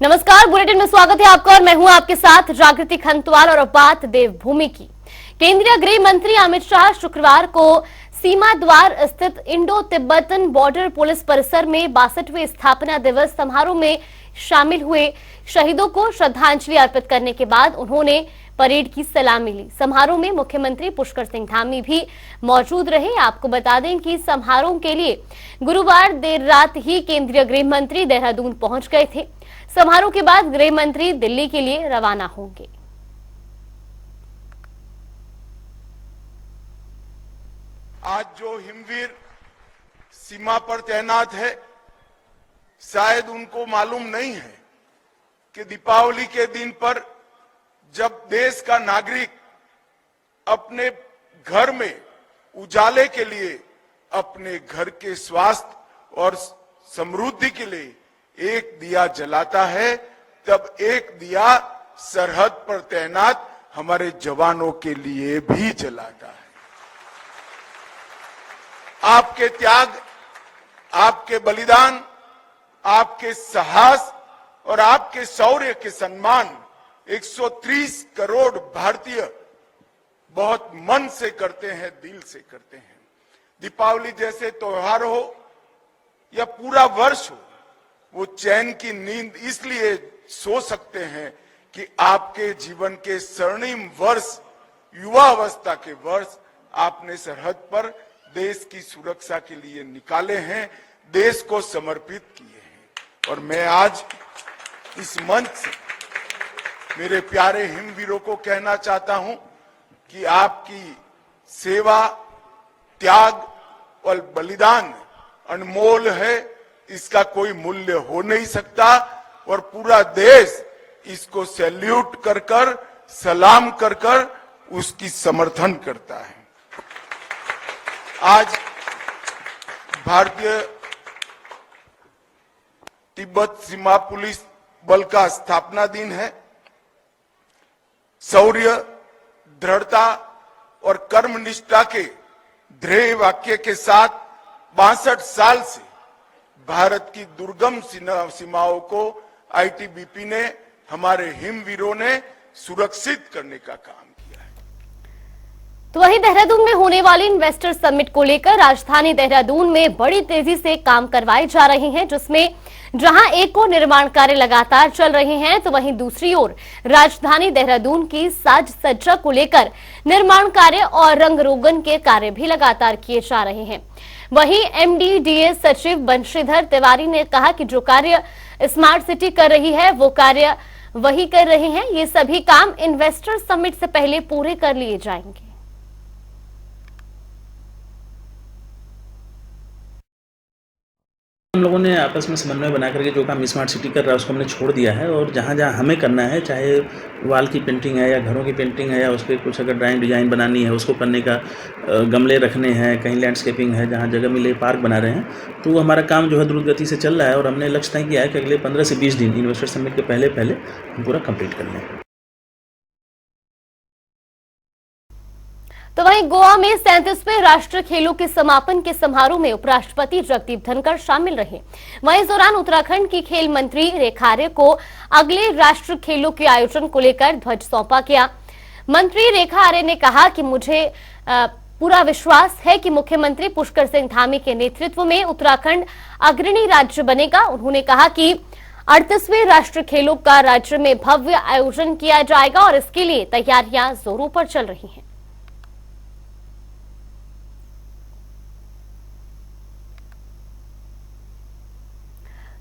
नमस्कार, बुलेटिन में स्वागत है आपका और मैं हूं आपके साथ जागृति खंतवाल। और अब बात देवभूमि की। केंद्रीय गृह मंत्री अमित शाह शुक्रवार को सीमा द्वार स्थित इंडो तिब्बतन बॉर्डर पुलिस परिसर में 62वें स्थापना दिवस समारोह में शामिल हुए। शहीदों को श्रद्धांजलि अर्पित करने के बाद उन्होंने परेड की सलामी ली। समारोह में मुख्यमंत्री पुष्कर सिंह धामी भी मौजूद रहे। आपको बता दें कि समारोह के लिए गुरुवार देर रात ही केंद्रीय गृह मंत्री देहरादून पहुंच गए थे। समारोह के बाद गृह मंत्री दिल्ली के लिए रवाना होंगे। आज जो हिमवीर सीमा पर तैनात है, शायद उनको मालूम नहीं है कि दीपावली के दिन पर जब देश का नागरिक अपने घर में उजाले के लिए, अपने घर के स्वास्थ्य और समृद्धि के लिए एक दिया जलाता है, तब एक दिया सरहद पर तैनात हमारे जवानों के लिए भी जलाता है। आपके त्याग, आपके बलिदान, आपके साहस और आपके शौर्य के सम्मान 130 करोड़ भारतीय बहुत मन से करते हैं, दिल से करते हैं। दीपावली जैसे त्योहार हो या पूरा वर्ष हो, वो चैन की नींद इसलिए सो सकते हैं कि आपके जीवन के स्वर्णिम वर्ष, युवा अवस्था के वर्ष आपने सरहद पर देश की सुरक्षा के लिए निकाले हैं, देश को समर्पित किए हैं। और मैं आज इस मंच से मेरे प्यारे हिमवीरों को कहना चाहता हूं कि आपकी सेवा, त्याग और बलिदान अनमोल है, इसका कोई मूल्य हो नहीं सकता और पूरा देश इसको सैल्यूट कर कर, सलाम कर कर उसकी समर्थन करता है। आज भारतीय तिब्बत सीमा पुलिस बल का स्थापना दिन है। शौर्य, दृढ़ता और कर्मनिष्ठा के ध्येय वाक्य के साथ 62 साल से भारत की दुर्गम सीमाओं को आईटीबीपी ने, हमारे हिमवीरों ने सुरक्षित करने का काम किया है। तो वहीं देहरादून में होने वाली इन्वेस्टर समिट को लेकर राजधानी देहरादून में बड़ी तेजी से काम करवाए जा रहे हैं, जिसमें जहां एक और निर्माण कार्य लगातार चल रहे हैं, तो वहीं दूसरी ओर राजधानी देहरादून की साज सज्जा को लेकर निर्माण कार्य और रंग रोगन के कार्य भी लगातार किए जा रहे हैं। वहीं एमडीडीए सचिव बंशीधर तिवारी ने कहा कि जो कार्य स्मार्ट सिटी कर रही है वो कार्य वही कर रहे हैं। ये सभी काम इन्वेस्टर समिट से पहले पूरे कर लिए जाएंगे। हम लोगों ने आपस में समन्वय बना करके जो काम स्मार्ट सिटी कर रहा है उसको हमने छोड़ दिया है और जहाँ जहाँ हमें करना है, चाहे वॉल की पेंटिंग है या घरों की पेंटिंग है या उस पर कुछ अगर ड्राइंग डिजाइन बनानी है उसको करने का, गमले रखने हैं, कहीं लैंडस्केपिंग है, जहाँ जगह मिले पार्क बना रहे हैं, तो हमारा काम जो है द्रुत गति से चल रहा है और हमने लक्ष्य तय किया है कि अगले 15 से 20 दिन इन्वेस्टर समिट के पहले हम पूरा कंप्लीट कर लें। तो वहीं गोवा में 37वें राष्ट्रीय खेलों के समापन के समारोह में उपराष्ट्रपति जगदीप धनखड़ शामिल रहे। वहीं इस दौरान उत्तराखंड की खेल मंत्री रेखा आर्य को अगले राष्ट्रीय खेलों के आयोजन को लेकर ध्वज सौंपा गया। मंत्री रेखा आर्य ने कहा कि मुझे पूरा विश्वास है कि मुख्यमंत्री पुष्कर सिंह धामी के नेतृत्व में उत्तराखंड अग्रणी राज्य बनेगा। उन्होंने कहा कि 38वें राष्ट्रीय खेलों का राज्य में भव्य आयोजन किया जाएगा और इसके लिए तैयारियां जोरों पर चल रही हैं।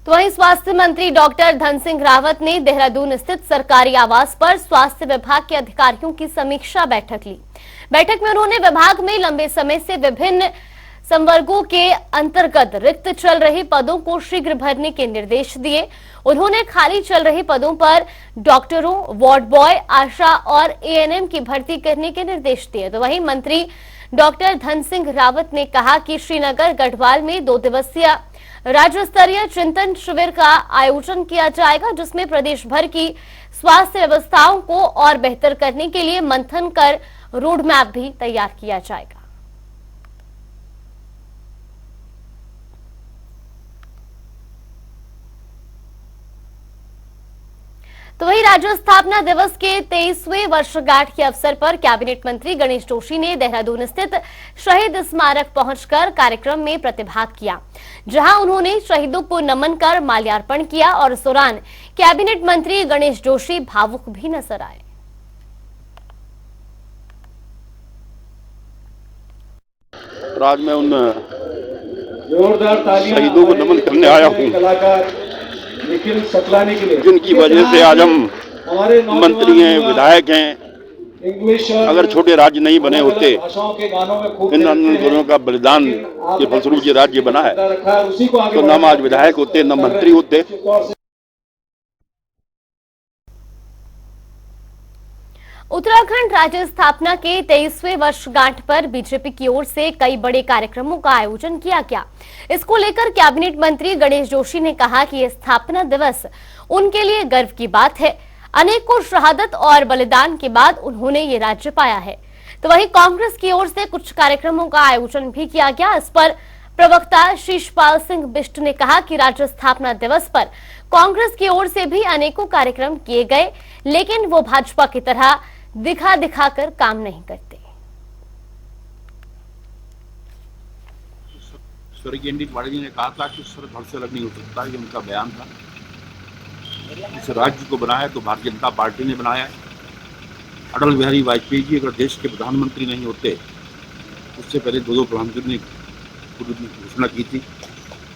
तो वहीं स्वास्थ्य मंत्री डॉक्टर धन सिंह रावत ने देहरादून स्थित सरकारी आवास पर स्वास्थ्य विभाग के अधिकारियों की समीक्षा बैठक ली। बैठक में उन्होंने विभाग में लंबे समय से विभिन्न संवर्गों के अंतर्गत रिक्त चल रहे पदों को शीघ्र भरने के निर्देश दिए। उन्होंने खाली चल रहे पदों पर डॉक्टरों, वार्ड बॉय, आशा और एएनएम की भर्ती करने के निर्देश दिए। तो वहीं मंत्री डॉक्टर धन सिंह रावत ने कहा कि श्रीनगर गढ़वाल में 2 दिवसीय राज्य स्तरीय चिंतन शिविर का आयोजन किया जाएगा, जिसमें प्रदेश भर की स्वास्थ्य व्यवस्थाओं को और बेहतर करने के लिए मंथन कर रोड मैप भी तैयार किया जाएगा। तो वहीं राज्य स्थापना दिवस के 23वें वर्षगांठ के अवसर पर कैबिनेट मंत्री गणेश जोशी ने देहरादून स्थित शहीद स्मारक पहुंचकर कार्यक्रम में प्रतिभाग किया, जहां उन्होंने शहीदों को नमन कर माल्यार्पण किया और इस दौरान कैबिनेट मंत्री गणेश जोशी भावुक भी नजर आए। आज मैं उन शहीदों को नमन करने आया हूँ जिनकी वजह से आज हम मंत्री हैं, विधायक हैं। अगर छोटे राज्य नहीं बने होते, इन आंदोलनों का बलिदान के फलस्वरूप ये राज्य बना है, तो न हम आज विधायक होते, न मंत्री होते। उत्तराखंड राज्य स्थापना के 23वें वर्षगांठ पर बीजेपी की ओर से कई बड़े कार्यक्रमों का आयोजन किया गया। इसको लेकर कैबिनेट मंत्री गणेश जोशी ने कहा कि यह स्थापना दिवस उनके लिए गर्व की बात है। अनेकों शहादत और बलिदान के बाद उन्होंने ये राज्य पाया है। तो वहीं कांग्रेस की ओर से कुछ कार्यक्रमों का आयोजन भी किया गया। इस पर प्रवक्ता शीशपाल सिंह बिष्ट ने कहा कि राज्य स्थापना दिवस पर कांग्रेस की ओर से भी अनेकों कार्यक्रम किए गए, लेकिन वो भाजपा की तरह दिखाकर काम नहीं करते। स्वर्गीय एन डी तिवारी जी ने कहा था कि सर धड़ से अलग नहीं हो सकता, ये उनका बयान था। इस राज्य को बनाया तो भारतीय जनता पार्टी ने बनाया है। अटल बिहारी वाजपेयी जी अगर देश के प्रधानमंत्री नहीं होते, उससे पहले दो प्रधानमंत्री ने घोषणा की थी,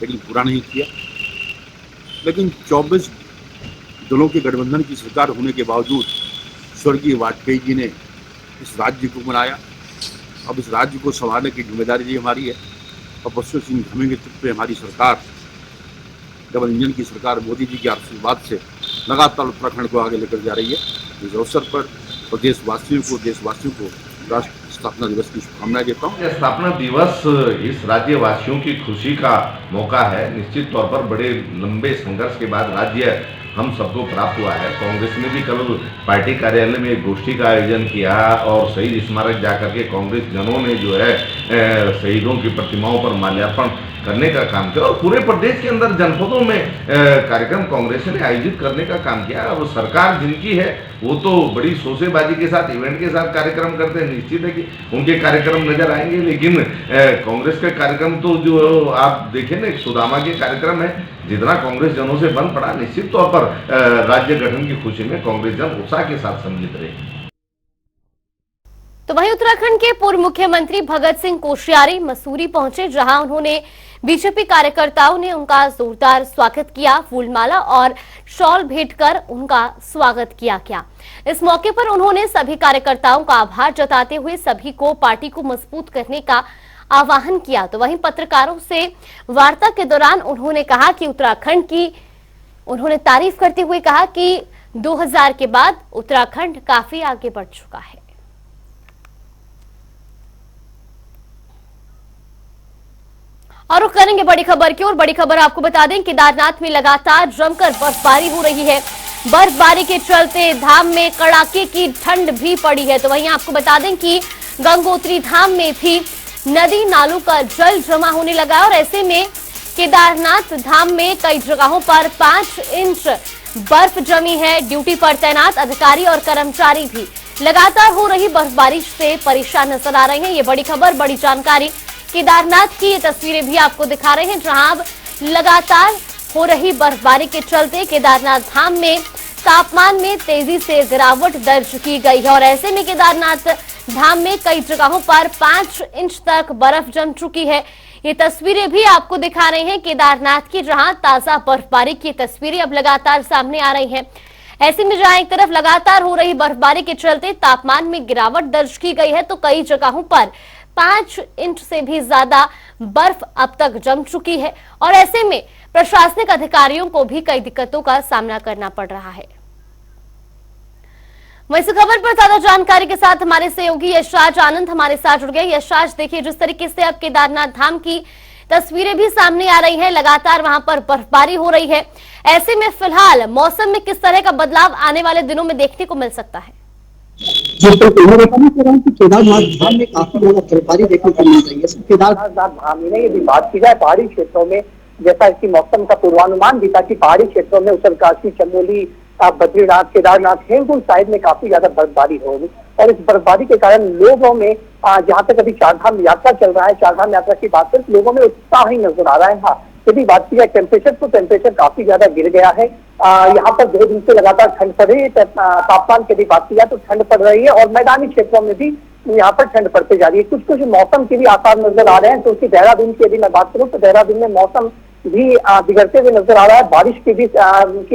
लेकिन पूरा नहीं किया। लेकिन 24 दलों के गठबंधन की सरकार होने के बावजूद स्वर्गीय वाजपेयी जी ने इस राज्य को बनाया। अब इस राज्य को संभालने की जिम्मेदारी भी हमारी है और बसंत सिंह धामी के नेतृत्व में हमारी सरकार, डबल इंजन की सरकार, मोदी जी के आशीर्वाद से लगातार उत्तराखंड को आगे लेकर जा रही है। इस अवसर पर प्रदेशवासियों को राष्ट्र स्थापना दिवस की शुभकामनाएं देता हूँ। स्थापना दिवस इस राज्यवासियों की खुशी का मौका है। निश्चित तौर पर बड़े लंबे संघर्ष के बाद राज्य हम सबको प्राप्त हुआ है। कांग्रेस ने भी कल पार्टी कार्यालय में एक गोष्ठी का आयोजन किया और शहीद स्मारक जाकर के कांग्रेस जनों ने जो है शहीदों की प्रतिमाओं पर माल्यार्पण करने का काम किया और पूरे प्रदेश के अंदर जनपदों में कार्यक्रम कांग्रेस ने आयोजित करने का काम किया। अब सरकार जिनकी है वो तो बड़ी शोसेबाजी के साथ, इवेंट के साथ कार्यक्रम करते हैं। निश्चित है कि उनके कार्यक्रम नजर आएंगे, लेकिन कांग्रेस के कार्यक्रम तो जो आप देखें ना, एक सुदामा के कार्यक्रम है। जितना कांग्रेस जनों से बन पड़ा, निश्चित तौर पर राज्य गठन की खुशी में कांग्रेस जन उत्साह के साथ सम्मिलित रहे। तो वहीं उत्तराखंड के पूर्व मुख्यमंत्री भगत सिंह कोश्यारी मसूरी पहुंचे, जहां उन्होंने बीजेपी कार्यकर्ताओं ने उनका जोरदार स्वागत किया। फूलमाला और शॉल भेंट कर उनका स्वागत किया गया। इस मौके पर उन्होंने सभी कार्यकर्ताओं का आभार जताते हुए सभी को पार्टी को मजबूत करने का आह्वान किया। तो वहीं पत्रकारों से वार्ता के दौरान उन्होंने कहा कि उत्तराखंड की उन्होंने तारीफ करते हुए कहा कि 2000 के बाद उत्तराखंड काफी आगे बढ़ चुका है। और रुख करेंगे बड़ी खबर की ओर। बड़ी खबर आपको बता दें, केदारनाथ में लगातार जमकर बर्फबारी हो रही है। बर्फबारी के चलते धाम में कड़ाके की ठंड भी पड़ी है। तो वहीं आपको बता दें कि गंगोत्री धाम में भी नदी नालों का जल जमा होने लगा और ऐसे में केदारनाथ धाम में कई जगहों पर 5 इंच बर्फ जमी है। ड्यूटी पर तैनात अधिकारी और कर्मचारी भी लगातार हो रही बर्फबारी से परेशान नजर आ रहे हैं। ये बड़ी खबर, बड़ी जानकारी। केदारनाथ की ये तस्वीरें भी आपको दिखा रहे हैं, जहां अब लगातार हो रही बर्फबारी के चलते केदारनाथ धाम में तापमान में तेजी से गिरावट दर्ज की गई है और ऐसे में केदारनाथ धाम में कई जगहों पर 5 इंच तक बर्फ जम चुकी है। ये तस्वीरें भी आपको दिखा रहे हैं केदारनाथ की, जहां ताजा बर्फबारी की तस्वीरें अब लगातार सामने आ रही हैं। ऐसे में जहां एक तरफ लगातार हो रही बर्फबारी के चलते तापमान में गिरावट दर्ज की गई है, तो कई जगहों पर 5 इंच से भी ज्यादा बर्फ अब तक जम चुकी है और ऐसे में प्रशासनिक अधिकारियों को भी कई दिक्कतों का सामना करना पड़ रहा है। वहीं इस खबर पर ज्यादा जानकारी के साथ हमारे सहयोगी यशराज आनंद हमारे साथ जुड़ गए। यशराज, देखिए जिस तरीके से अब केदारनाथ धाम की तस्वीरें भी सामने आ रही है, लगातार वहां पर बर्फबारी हो रही है, ऐसे में फिलहाल मौसम में किस तरह का बदलाव आने वाले दिनों में देखने को मिल सकता है? केदारनाथ धाम में काफी ज्यादा बर्फबारी देखने को मिल रही है। केदारनाथ धाम में यदि बात की जाए पहाड़ी क्षेत्रों में, जैसा कि मौसम का पूर्वानुमान भी था कि पहाड़ी क्षेत्रों में उत्तरकाशी, चमोली, बद्रीनाथ, केदारनाथ, हेमकुंड साहिब में काफी ज्यादा बर्फबारी होगी और इस बर्फबारी के कारण लोगों में जहाँ तक अभी चारधाम यात्रा चल रहा है, चारधाम यात्रा की बात करें, लोगों में उत्साह ही नजर आ रहा है। हाँ, यदि बात की जाए टेम्परेचर, तो टेम्परेचर काफी ज्यादा गिर गया है। यहाँ पर 2 दिन से लगातार ठंड पड़ रही है। तापमान की यदि बात की जाए तो ठंड पड़ रही है और मैदानी क्षेत्रों में भी यहाँ पर ठंड पड़ते जा रही है। कुछ कुछ मौसम के भी आसार नजर आ रहे हैं, क्योंकि देहरादून की यदि मैं बात करूँ तो देहरादून में मौसम भी बिगड़ते हुए नजर आ रहा है, बारिश की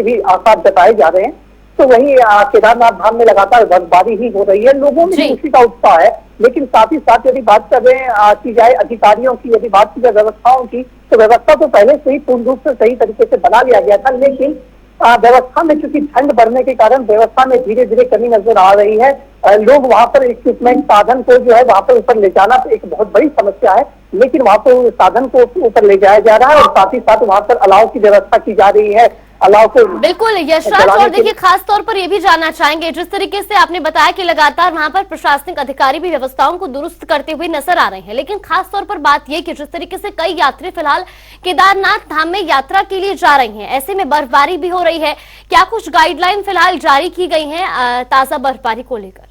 भी आसार जताए जा रहे हैं। तो वहीं केदारनाथ धाम में लगातार बर्फबारी ही हो रही है, लोगों में खुशी का उत्साह है। लेकिन साथ ही साथ यदि बात कर रहे की जाए अधिकारियों की, यदि बात की जाए व्यवस्थाओं की, तो व्यवस्था तो पहले से ही पूर्ण रूप से सही तरीके से बना लिया गया था, लेकिन व्यवस्था में चूंकि ठंड बढ़ने के कारण व्यवस्था में धीरे धीरे कमी नजर आ रही है। लोग वहां पर इक्विपमेंट साधन को जो है वहां पर ऊपर ले जाना तो एक बहुत बड़ी समस्या है, लेकिन वहां पर साधन को ऊपर ले जाया जा रहा है और साथ ही साथ वहां पर अलाव की व्यवस्था की जा रही है। अलाव को बिल्कुल यशराज, और देखिए खास तौर पर ये भी जानना चाहेंगे, जिस तरीके से आपने बताया कि लगातार वहां पर प्रशासनिक अधिकारी भी व्यवस्थाओं को दुरुस्त करते हुए नजर आ रहे हैं, लेकिन खास तौर पर बात यह कि जिस तरीके से कई यात्री फिलहाल केदारनाथ धाम में यात्रा के लिए जा रही हैं, ऐसे में बर्फबारी भी हो रही है, क्या कुछ गाइडलाइन फिलहाल जारी की गई है ताजा बर्फबारी को लेकर?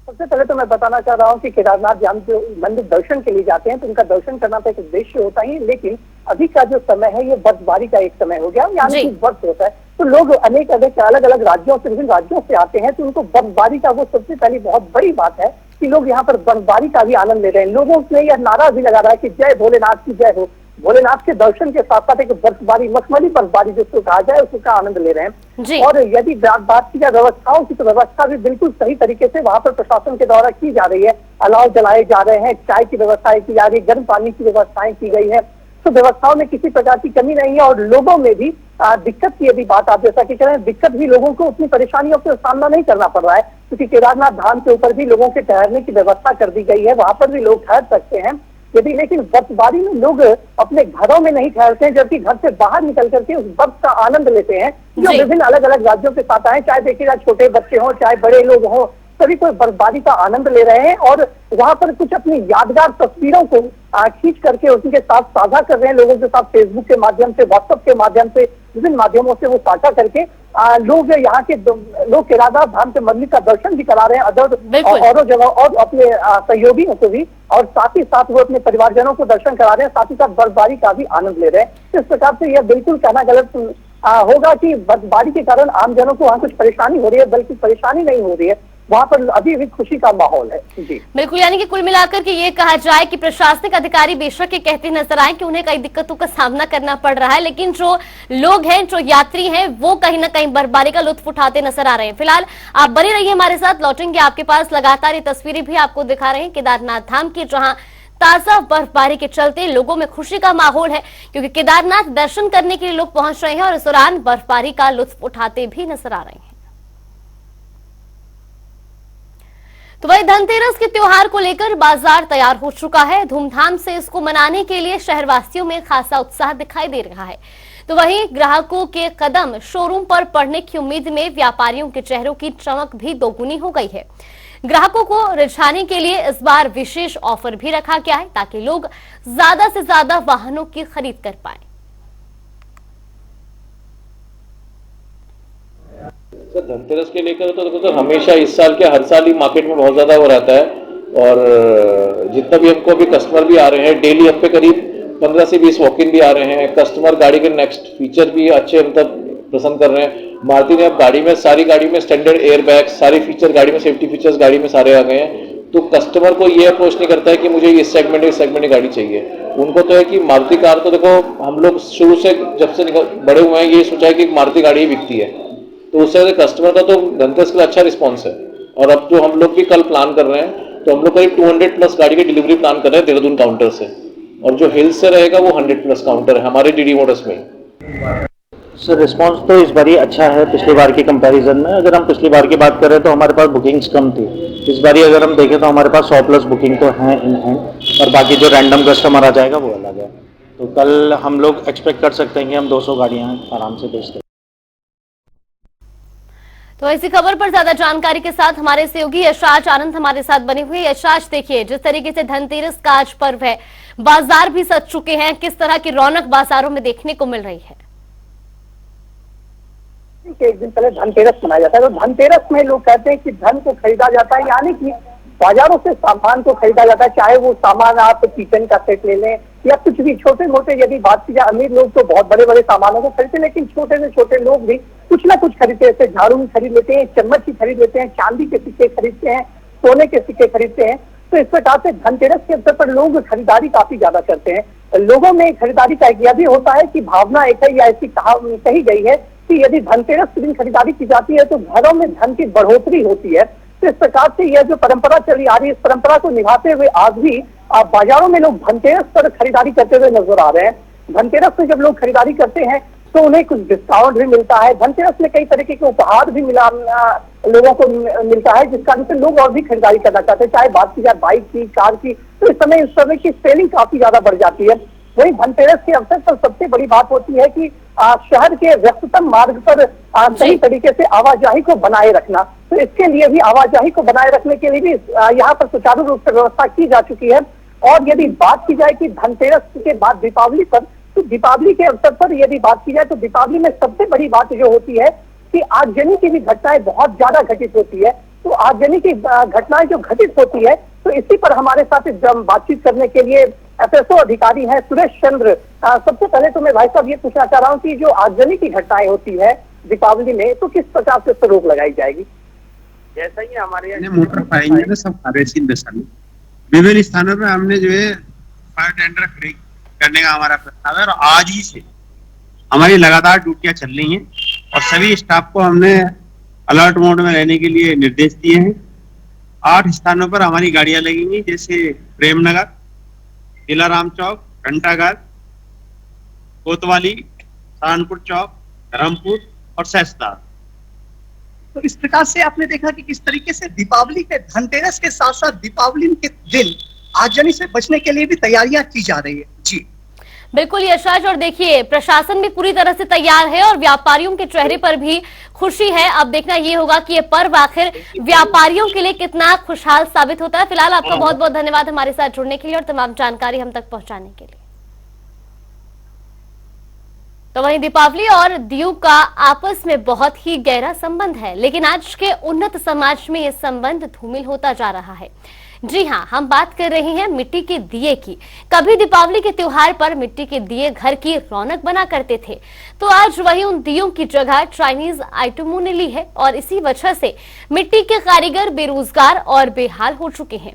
सबसे पहले तो मैं बताना चाह रहा हूँ कि केदारनाथ धाम जो मंदिर दर्शन के लिए जाते हैं तो उनका दर्शन करना तो एक उद्देश्य होता ही, लेकिन अभी का जो समय है ये बर्फबारी का एक समय हो गया, यानी कि बर्फ होता है, तो लोग अनेक अलग अलग राज्यों से, विभिन्न राज्यों से आते हैं, तो उनको बर्फबारी का वो सबसे पहली बहुत बड़ी बात है कि लोग यहाँ पर बर्फबारी का भी आनंद ले रहे हैं। लोगों ने यह नारा भी लगा रहा है कि जय भोलेनाथ की जय हो। भोलेनाथ के दर्शन के साथ साथ एक बर्फबारी, मखमली बर्फबारी जिसको कहा जाए, उसका आनंद ले रहे हैं। और यदि बात की जाए व्यवस्थाओं की, तो व्यवस्था भी बिल्कुल सही तरीके से वहां पर प्रशासन के द्वारा की जा रही है। अलाव जलाए जा रहे हैं, चाय की व्यवस्थाएं की जा रही है, गर्म पानी की व्यवस्थाएं की गई है, तो व्यवस्थाओं में किसी प्रकार की कमी नहीं है। और लोगों में भी दिक्कत की यदि बात आप जैसा कि कह रहे हैं, दिक्कत भी लोगों को उतनी परेशानियों का सामना नहीं करना पड़ रहा है, क्योंकि केदारनाथ धाम के ऊपर भी लोगों के ठहरने की व्यवस्था कर दी गई है, वहां पर भी लोग ठहर सकते हैं यदि। लेकिन बर्फबारी में लोग अपने घरों में नहीं ठहरते हैं, जबकि घर से बाहर निकल करके उस बर्फ का आनंद लेते हैं, जो विभिन्न अलग अलग राज्यों के साथ आए, चाहे देखिएगा छोटे बच्चे हों चाहे बड़े लोग हों, सभी कोई बर्फबारी का आनंद ले रहे हैं और वहां पर कुछ अपनी यादगार तस्वीरों को खींच करके उनके साथ साझा कर रहे हैं, लोगों के साथ फेसबुक के माध्यम से, व्हाट्सएप के माध्यम से, विभिन्न माध्यमों से वो साझा करके लोग यहाँ के लोग केदारनाथ धाम के मंदिर का दर्शन भी करा रहे हैं और जगह और अपने सहयोगियों को भी, और साथ ही साथ वो अपने परिवारजनों को दर्शन करा रहे हैं, साथ ही साथ बर्फबारी का भी आनंद ले रहे हैं। इस प्रकार से यह बिल्कुल कहना गलत होगा कि बर्फबारी के कारण आमजनों को वहाँ कुछ परेशानी हो रही है, बल्कि परेशानी नहीं हो रही है, वहाँ पर अभी भी खुशी का माहौल है। जी बिल्कुल, यानी कि कुल मिलाकर के ये कहा जाए कि प्रशासनिक अधिकारी बेशक ये कहते नजर आए कि उन्हें कई दिक्कतों का सामना करना पड़ रहा है, लेकिन जो लोग हैं, जो यात्री हैं, वो कहीं ना कहीं बर्फबारी का लुत्फ उठाते नजर आ रहे हैं। फिलहाल आप बने रहिए हमारे साथ, लौटेंगे आपके पास। लगातार ये तस्वीरें भी आपको दिखा रहे हैं केदारनाथ धाम की, जहां ताजा बर्फबारी के चलते लोगों में खुशी का माहौल है, क्योंकि केदारनाथ दर्शन करने के लिए लोग पहुंच रहे हैं और इस दौरान बर्फबारी का लुत्फ उठाते भी नजर आ रहे हैं। तो वही धनतेरस के त्योहार को लेकर बाजार तैयार हो चुका है। धूमधाम से इसको मनाने के लिए शहरवासियों में खासा उत्साह दिखाई दे रहा है। तो वहीं ग्राहकों के कदम शोरूम पर पड़ने की उम्मीद में व्यापारियों के चेहरों की चमक भी दोगुनी हो गई है। ग्राहकों को रिझाने के लिए इस बार विशेष ऑफर भी रखा गया है, ताकि लोग ज्यादा से ज्यादा वाहनों की खरीद कर पाए। धनतेरस के लेकर तो देखो सर, हमेशा इस साल के हर साल ही मार्केट में बहुत ज़्यादा वो रहता है, और जितना भी हमको अभी कस्टमर भी आ रहे हैं, डेली हम पे करीब 15 से 20 वॉक इन भी आ रहे हैं। कस्टमर गाड़ी के नेक्स्ट फीचर भी अच्छे मतलब पसंद कर रहे हैं। मारुति ने अब गाड़ी में, सारी गाड़ी में स्टैंडर्ड एयर बैग, सारे फीचर गाड़ी में, सेफ्टी फीचर्स गाड़ी में सारे आ गए हैं। तो कस्टमर को ये अप्रोच नहीं करता है कि मुझे इस सेगमेंट की गाड़ी चाहिए। उनको तो है कि मारुति कार, तो देखो हम लोग शुरू से जब से बड़े हुए हैं ये सोचा है कि मारुति गाड़ी ही बिकती है, तो उससे कस्टमर का तो धनतेरस का अच्छा रिस्पॉन्स है। और अब जो हम लोग भी कल प्लान कर रहे हैं, तो हम लोग करीब 200 प्लस गाड़ी की डिलीवरी प्लान कर रहे हैं देहरादून काउंटर से, और जो हिल्स से रहेगा वो 100 प्लस काउंटर है हमारे डीडी मोटर्स में। सर रिस्पांस तो इस बार अच्छा है पिछली बार की कंपैरिजन में। अगर हम पिछली बार की बात करें तो हमारे पास बुकिंग्स कम थी, इस बार अगर हम देखें तो हमारे पास 100 प्लस बुकिंग तो हैं इन हैंड, और बाकी जो रैंडम कस्टमर आ जाएगा वो अलग है। तो कल हम लोग एक्सपेक्ट कर सकते हैं कि हम 200 गाड़ियाँ आराम से बेचते हैं। तो इसी खबर पर ज्यादा जानकारी के साथ हमारे सहयोगी यशराज आनंद हमारे साथ बने हुए। यशराज, देखिए जिस तरीके से धनतेरस का आज पर्व है, बाजार भी सज चुके हैं, किस तरह की रौनक बाजारों में देखने को मिल रही है? कि एक दिन पहले धनतेरस मनाया जाता है। तो धनतेरस में लोग कहते हैं कि धन को खरीदा जाता है, यानी कि बाजारों से सामान को खरीदा जाता है, चाहे वो सामान आप किचन का सेट ले लें या कुछ भी छोटे मोटे। यदि बात की जाए, अमीर लोग तो बहुत बड़े बड़े सामानों को खरीदते हैं, लेकिन छोटे से छोटे लोग भी कुछ ना कुछ खरीदते हैं। जैसे झाड़ू भी खरीद लेते हैं, चम्मच भी खरीद लेते हैं, चांदी के सिक्के खरीदते हैं, सोने के सिक्के खरीदते हैं। तो इस प्रकार से धनतेरस के अवसर पर लोग खरीदारी काफी ज्यादा करते हैं। लोगों में खरीदारी का यह भी होता है कि भावना एक है, या ऐसी कही गई है कि यदि धनतेरस के दिन खरीदारी की जाती है तो घरों में धन की बढ़ोतरी होती है। तो इस प्रकार से यह जो परंपरा चली आ रही है, इस परंपरा को निभाते हुए आज भी बाजारों में लोग धनतेरस पर खरीदारी करते हुए नजर आ रहे हैं। धनतेरस में जब लोग खरीदारी करते हैं तो उन्हें कुछ डिस्काउंट भी मिलता है। धनतेरस में कई तरीके के उपहार भी लोगों को मिलता है, जिस कारण से लोग और भी खरीदारी करना चाहते हैं, चाहे बात की जाए बाइक की, कार की। तो इस समय की सेलिंग काफी ज्यादा बढ़ जाती है। वही धनतेरस के अवसर पर सबसे बड़ी बात होती है कि शहर के व्यस्ततम मार्ग पर सही तरीके से आवाजाही को बनाए रखना। तो इसके लिए भी आवाजाही को बनाए रखने के लिए भी यहाँ पर सुचारू रूप से व्यवस्था की जा चुकी है। और यदि बात की जाए कि धनतेरस के बाद दीपावली पर, तो दीपावली के अवसर पर यदि बात की जाए तो दीपावली में सबसे बड़ी बात जो होती है कि आगजनी की भी घटनाएं बहुत ज्यादा घटित होती है। तो आगजनी की घटनाएं जो घटित होती है, तो इसी पर हमारे साथ बातचीत करने के लिए FSO अधिकारी हैं सुरेश चंद्र। सबसे पहले तो मैं भाई साहब ये पूछना चाह रहा हूँ कि जो आगजनी की घटनाएं होती है दीपावली में, तो किस प्रकार से उस पर रोक लगाई जाएगी? जैसा ही हमारे यहाँ मोटर पाएंगे ना सब कार्यशील दशा में विभिन्न स्थानों पर हमने जो है फायर टेंडर खरीद करने का हमारा प्रस्ताव है। और आज ही से हमारी लगातार ड्यूटियां चल रही हैं और सभी स्टाफ को हमने अलर्ट मोड में रहने के लिए निर्देश दिए हैं। 8 स्थानों पर हमारी गाड़ियां लगेंगी, जैसे प्रेमनगर, दिलाराम चौक, घंटाघर, कोतवाली, सहारनपुर चौक, धर्मपुर और सहसदार। तो इस प्रकार से आपने देखा कि किस तरीके से दीपावली के धनतेरस के साथ साथ दीपावली के दिन आगजनी से बचने के लिए भी तैयारियां की जा रही है। जी बिल्कुल यशराज, और देखिए प्रशासन भी पूरी तरह से तैयार है और व्यापारियों के चेहरे पर भी खुशी है। अब देखना ये होगा कि ये पर्व आखिर व्यापारियों के लिए कितना खुशहाल साबित होता है। फिलहाल आपका बहुत बहुत धन्यवाद हमारे साथ जुड़ने के लिए और तमाम जानकारी हम तक पहुंचाने के लिए। तो वहीं दीपावली और दीयों का आपस में बहुत ही गहरा संबंध है, लेकिन आज के उन्नत समाज में यह संबंध धूमिल होता जा रहा है। जी हां, हम बात कर रहे हैं मिट्टी के दिए की। कभी दीपावली के त्योहार पर मिट्टी के दिए घर की रौनक बना करते थे, तो आज वही उन दियों की जगह चाइनीज आइटमों ने ली है और इसी वजह से मिट्टी के कारीगर बेरोजगार और बेहाल हो चुके हैं।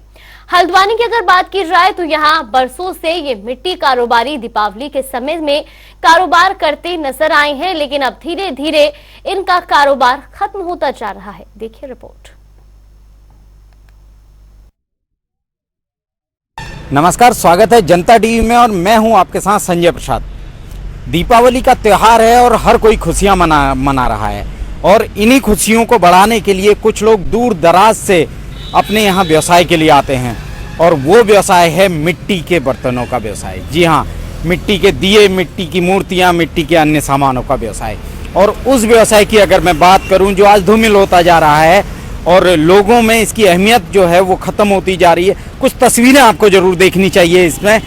हल्द्वानी की अगर बात की जाए तो यहाँ बरसों से ये मिट्टी कारोबारी दीपावली के समय में कारोबार करते नजर आए हैं, लेकिन अब धीरे धीरे इनका कारोबार खत्म होता जा रहा है। देखिए रिपोर्ट। नमस्कार, स्वागत है जनता टीवी में और मैं हूं आपके साथ संजय प्रसाद। दीपावली का त्यौहार है और हर कोई खुशियां मना रहा है और इन्हीं खुशियों को बढ़ाने के लिए कुछ लोग दूर दराज से अपने यहाँ व्यवसाय के लिए आते हैं और वो व्यवसाय है मिट्टी के बर्तनों का व्यवसाय। जी हाँ, मिट्टी के दिए, मिट्टी की मूर्तियाँ, मिट्टी के अन्य सामानों का व्यवसाय। और उस व्यवसाय की अगर मैं बात करूँ जो आज धूमिल होता जा रहा है और लोगों में इसकी अहमियत जो है वो ख़त्म होती जा रही है। कुछ तस्वीरें आपको ज़रूर देखनी चाहिए। इसमें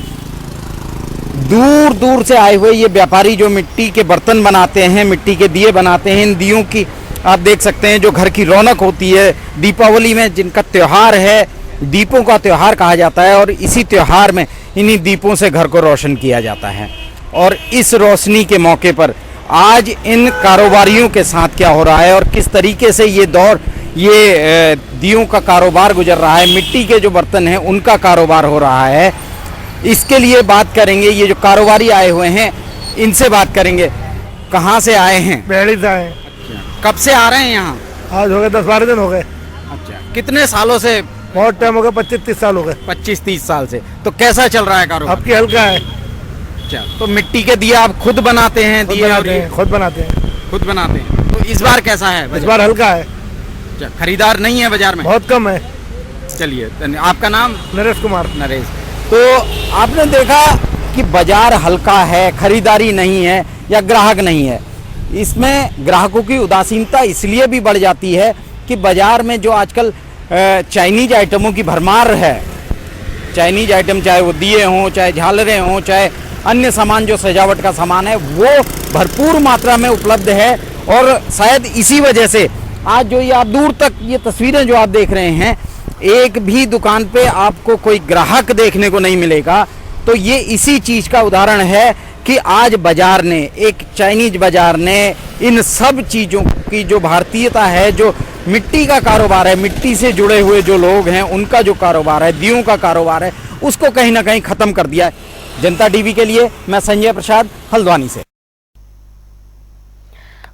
दूर दूर से आए हुए ये व्यापारी जो मिट्टी के बर्तन बनाते हैं, मिट्टी के दिए बनाते हैं, इन दियों की आप देख सकते हैं जो घर की रौनक होती है दीपावली में, जिनका त्यौहार है, दीपों का त्यौहार कहा जाता है और इसी त्यौहार में इन्हीं दीपों से घर को रोशन किया जाता है। और इस रोशनी के मौके पर आज इन कारोबारियों के साथ क्या हो रहा है और किस तरीके से ये दौर, ये दियों का कारोबार गुजर रहा है, मिट्टी के जो बर्तन हैं उनका कारोबार हो रहा है, इसके लिए बात करेंगे। ये जो कारोबारी आए हुए हैं इनसे बात करेंगे। कहाँ से आए हैं? बेड़ी से आए। कब से आ रहे हैं यहाँ? आज हो गए 10-12 दिन हो गए। अच्छा, कितने सालों से? बहुत टाइम हो गया, 25-30 साल हो गए। 25-30 साल से। तो कैसा चल रहा है कारोबार? आपकी हल्का है। अच्छा, तो मिट्टी के दिया आप खुद बनाते हैं? खुद बनाते हैं। तो इस बार कैसा है? इस बार हल्का है। अच्छा, खरीदार नहीं है बाजार में? बहुत कम है। चलिए, आपका नाम? नरेश कुमार। नरेश, तो आपने देखा कि बाजार हल्का है, खरीदारी नहीं है या ग्राहक नहीं है। इसमें ग्राहकों की उदासीनता इसलिए भी बढ़ जाती है कि बाजार में जो आजकल चाइनीज आइटमों की भरमार है, चाइनीज आइटम चाहे वो दिए हों, चाहे झालरें हों, चाहे अन्य सामान जो सजावट का सामान है, वो भरपूर मात्रा में उपलब्ध है और शायद इसी वजह से आज जो ये आप दूर तक ये तस्वीरें जो आप देख रहे हैं, एक भी दुकान पे आपको कोई ग्राहक देखने को नहीं मिलेगा। तो ये इसी चीज का उदाहरण है कि आज बाजार ने, एक चाइनीज बाजार ने इन सब चीज़ों की जो भारतीयता है, जो मिट्टी का कारोबार है, मिट्टी से जुड़े हुए जो लोग हैं उनका जो कारोबार है, दीयों का कारोबार है, उसको कहीं ना कहीं ख़त्म कर दिया है। जनता टीवी के लिए मैं संजय प्रसाद, हल्द्वानी से।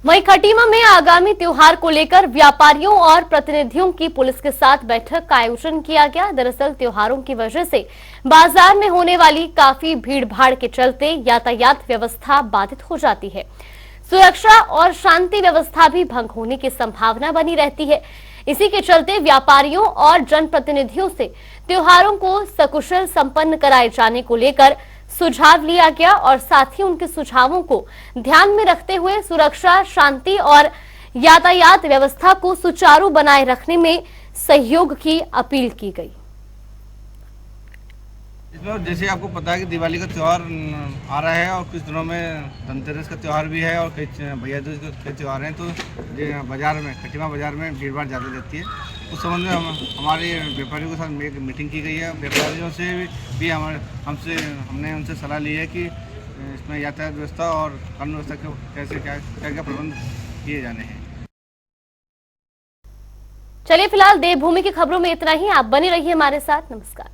वहीं खटीमा में आगामी त्योहार को लेकर व्यापारियों और प्रतिनिधियों की पुलिस के साथ बैठक का आयोजन किया गया। दरअसल त्योहारों की वजह से बाजार में होने वाली काफी भीड़ भाड़ के चलते यातायात व्यवस्था बाधित हो जाती है। सुरक्षा और शांति व्यवस्था भी भंग होने की संभावना बनी रहती है। इसी के चलते व्यापारियों और जनप्रतिनिधियों से त्योहारों को सकुशल संपन्न कराए जाने को लेकर सुझाव लिया गया और साथ ही उनके सुझावों को ध्यान में रखते हुए सुरक्षा, शांति और यातायात व्यवस्था को सुचारू बनाए रखने में सहयोग की अपील की गई। इसमें जैसे आपको पता है कि दिवाली का त्यौहार आ रहा है और कुछ दिनों में धनतेरस का त्यौहार भी है और कई भैया दूज के त्यौहार हैं, तो बाजार में, खटीमा बाजार में भीड़ भाड़ ज़्यादा रहती है। उस संबंध में हमारे व्यापारियों के साथ एक मीटिंग की गई है। व्यापारियों से भी हमने उनसे सलाह ली है कि इसमें यातायात व्यवस्था और कानून व्यवस्था के कैसे क्या प्रबंध किए जाने हैं। चलिए फिलहाल देवभूमि की खबरों में इतना ही। आप बने रहिए हमारे साथ। नमस्कार।